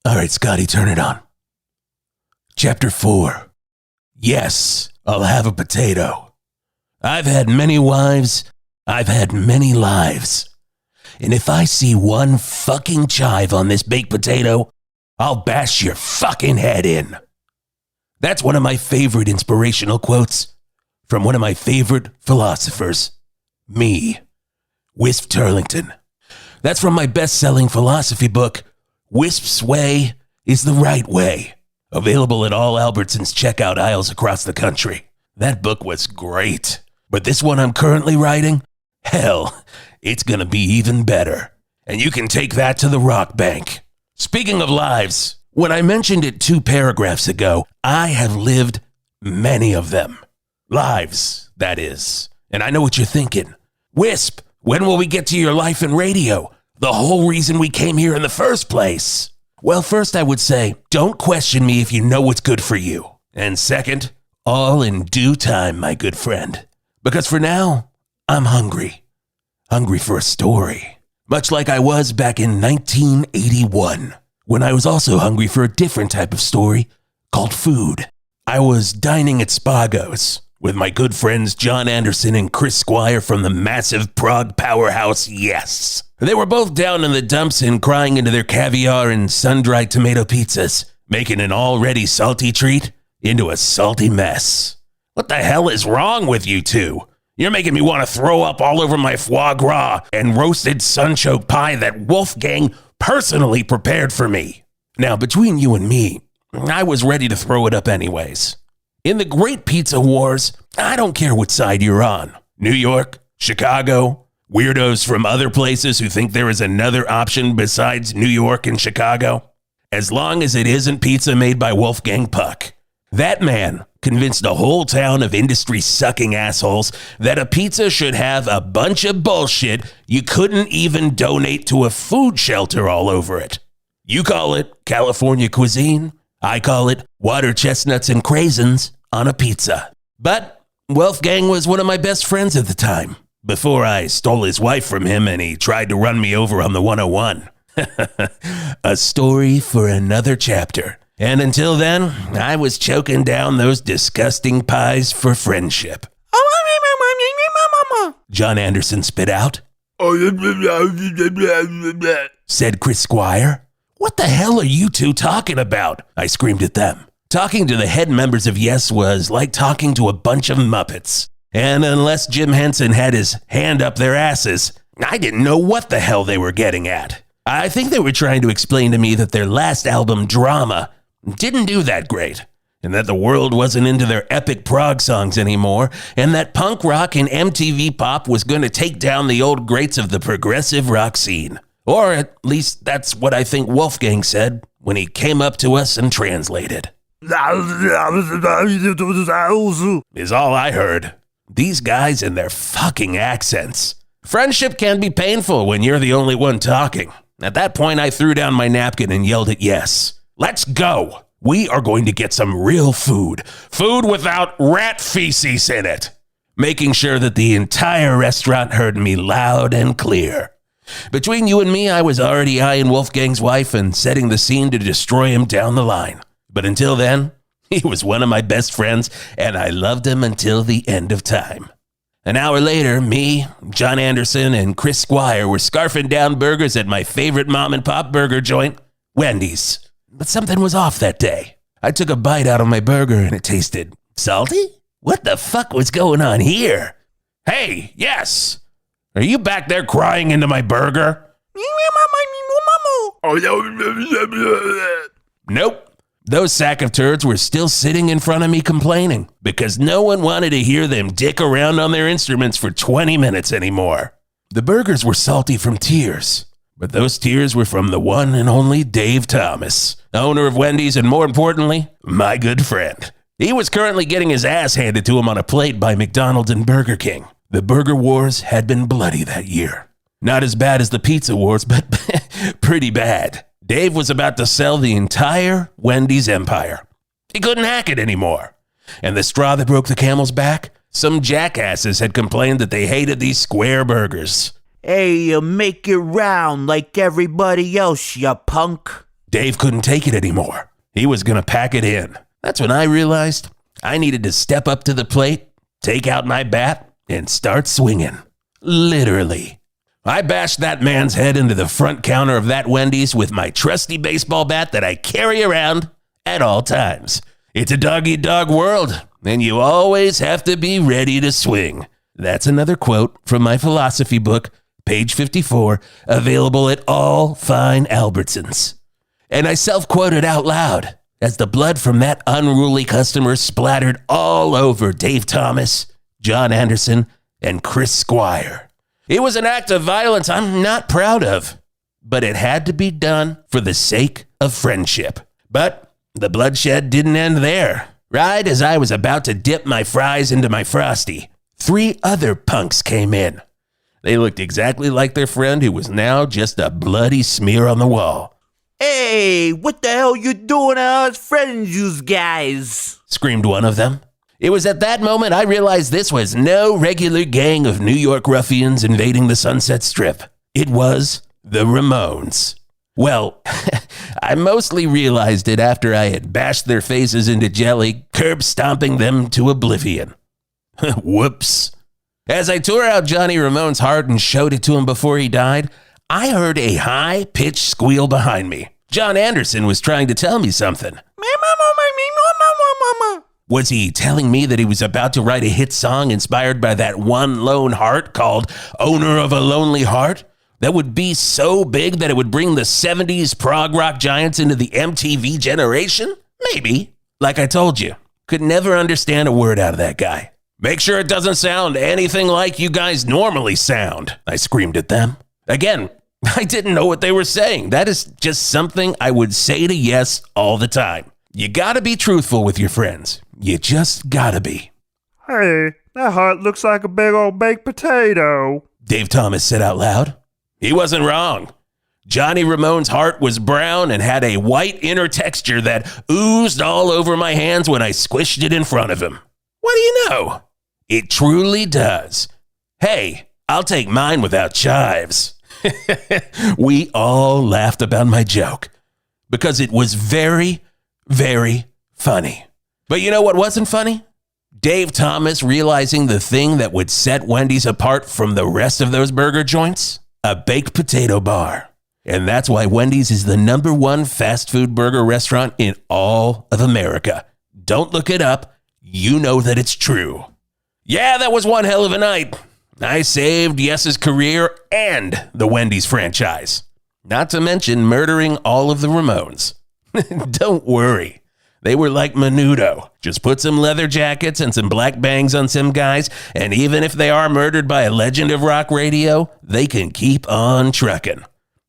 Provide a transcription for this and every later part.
All right, Scotty, turn it on. Chapter 4. Yes, I'll have a potato. I've had many wives. I've had many lives. And if I see one fucking chive on this baked potato, I'll bash your fucking head in. That's one of my favorite inspirational quotes from one of my favorite philosophers, me, Whisp Turlington. That's from my best-selling philosophy book, Wisp's Way is the Right Way, available at all Albertsons checkout aisles across the country. That book was great, but this one I'm currently writing, hell, it's gonna be even better. And you can take that to the rock bank. Speaking of lives, when I mentioned it 2 paragraphs ago, I have lived many of them. Lives, that is. And I know what you're thinking. Wisp, when will we get to your life in radio? The whole reason we came here in the first place. Well, first I would say, don't question me if you know what's good for you. And second, all in due time, my good friend. Because for now, I'm hungry. Hungry for a story. Much like I was back in 1981, when I was also hungry for a different type of story called food. I was dining at Spago's with my good friends John Anderson and Chris Squire from the massive Prague powerhouse Yes. They were both down in the dumps and crying into their caviar and sun-dried tomato pizzas, making an already salty treat into a salty mess. What the hell is wrong with you two? You're making me want to throw up all over my foie gras and roasted sunchoke pie that Wolfgang personally prepared for me. Now, between you and me, I was ready to throw it up anyways. In the great pizza wars, I don't care what side you're on. New York, Chicago, weirdos from other places who think there is another option besides New York and Chicago. As long as it isn't pizza made by Wolfgang Puck. That man convinced a whole town of industry-sucking assholes that a pizza should have a bunch of bullshit you couldn't even donate to a food shelter all over it. You call it California cuisine. I call it water chestnuts and craisins on a pizza. But Wolfgang was one of my best friends at the time, before I stole his wife from him and he tried to run me over on the 101. A story for another chapter. And until then, I was choking down those disgusting pies for friendship. John Anderson spit out. Said Chris Squire. What the hell are you two talking about? I screamed at them. Talking to the head members of Yes was like talking to a bunch of Muppets. And unless Jim Henson had his hand up their asses, I didn't know what the hell they were getting at. I think they were trying to explain to me that their last album, Drama, didn't do that great, and that the world wasn't into their epic prog songs anymore, and that punk rock and MTV pop was going to take down the old greats of the progressive rock scene. Or at least that's what I think Wolfgang said when he came up to us and translated. Is all I heard. These guys and their fucking accents. Friendship can be painful when you're the only one talking. At that point, I threw down my napkin and yelled at Yes. Let's go. We are going to get some real food. Food without rat feces in it. Making sure that the entire restaurant heard me loud and clear. Between you and me, I was already eyeing Wolfgang's wife and setting the scene to destroy him down the line. But until then, he was one of my best friends, and I loved him until the end of time. An hour later, me, John Anderson, and Chris Squire were scarfing down burgers at my favorite mom-and-pop burger joint, Wendy's. But something was off that day. I took a bite out of my burger and it tasted salty? What the fuck was going on here? Hey, Yes! Are you back there crying into my burger? Nope. Those sack of turds were still sitting in front of me complaining because no one wanted to hear them dick around on their instruments for 20 minutes anymore. The burgers were salty from tears. But those tears were from the one and only Dave Thomas, owner of Wendy's and, more importantly, my good friend. He was currently getting his ass handed to him on a plate by McDonald's and Burger King. The burger wars had been bloody that year. Not as bad as the pizza wars, but pretty bad. Dave was about to sell the entire Wendy's empire. He couldn't hack it anymore. And the straw that broke the camel's back? Some jackasses had complained that they hated these square burgers. Hey, you make it round like everybody else, ya punk. Dave couldn't take it anymore. He was going to pack it in. That's when I realized I needed to step up to the plate, take out my bat, and start swinging. Literally. I bashed that man's head into the front counter of that Wendy's with my trusty baseball bat that I carry around at all times. It's a dog-eat-dog world, and you always have to be ready to swing. That's another quote from my philosophy book, page 54, available at all fine Albertsons. And I self-quoted out loud as the blood from that unruly customer splattered all over Dave Thomas, John Anderson, and Chris Squire. It was an act of violence I'm not proud of, but it had to be done for the sake of friendship. But the bloodshed didn't end there. Right as I was about to dip my fries into my Frosty, 3 other punks came in. They looked exactly like their friend who was now just a bloody smear on the wall. "Hey, what the hell you doing as friends, you guys?" screamed one of them. It was at that moment I realized this was no regular gang of New York ruffians invading the Sunset Strip. It was the Ramones. Well, I mostly realized it after I had bashed their faces into jelly, curb stomping them to oblivion. Whoops. As I tore out Johnny Ramone's heart and showed it to him before he died, I heard a high-pitched squeal behind me. John Anderson was trying to tell me something. Was he telling me that he was about to write a hit song inspired by that one lone heart called Owner of a Lonely Heart? That would be so big that it would bring the 70s prog rock giants into the MTV generation? Maybe. Like I told you, could never understand a word out of that guy. Make sure it doesn't sound anything like you guys normally sound, I screamed at them. Again, I didn't know what they were saying. That is just something I would say to Yes all the time. You gotta be truthful with your friends. You just gotta be. "Hey, that heart looks like a big old baked potato," Dave Thomas said out loud. He wasn't wrong. Johnny Ramone's heart was brown and had a white inner texture that oozed all over my hands when I squished it in front of him. What do you know? It truly does. Hey, I'll take mine without chives. We all laughed about my joke because it was very, very funny. But you know what wasn't funny? Dave Thomas realizing the thing that would set Wendy's apart from the rest of those burger joints? A baked potato bar. And that's why Wendy's is the #1 fast food burger restaurant in all of America. Don't look it up. You know that it's true. Yeah, that was one hell of a night. I saved Yes's career and the Wendy's franchise. Not to mention murdering all of the Ramones. Don't worry. They were like Menudo. Just put some leather jackets and some black bangs on some guys, and even if they are murdered by a legend of rock radio, they can keep on trucking.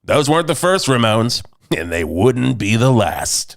Those weren't the first Ramones, and they wouldn't be the last.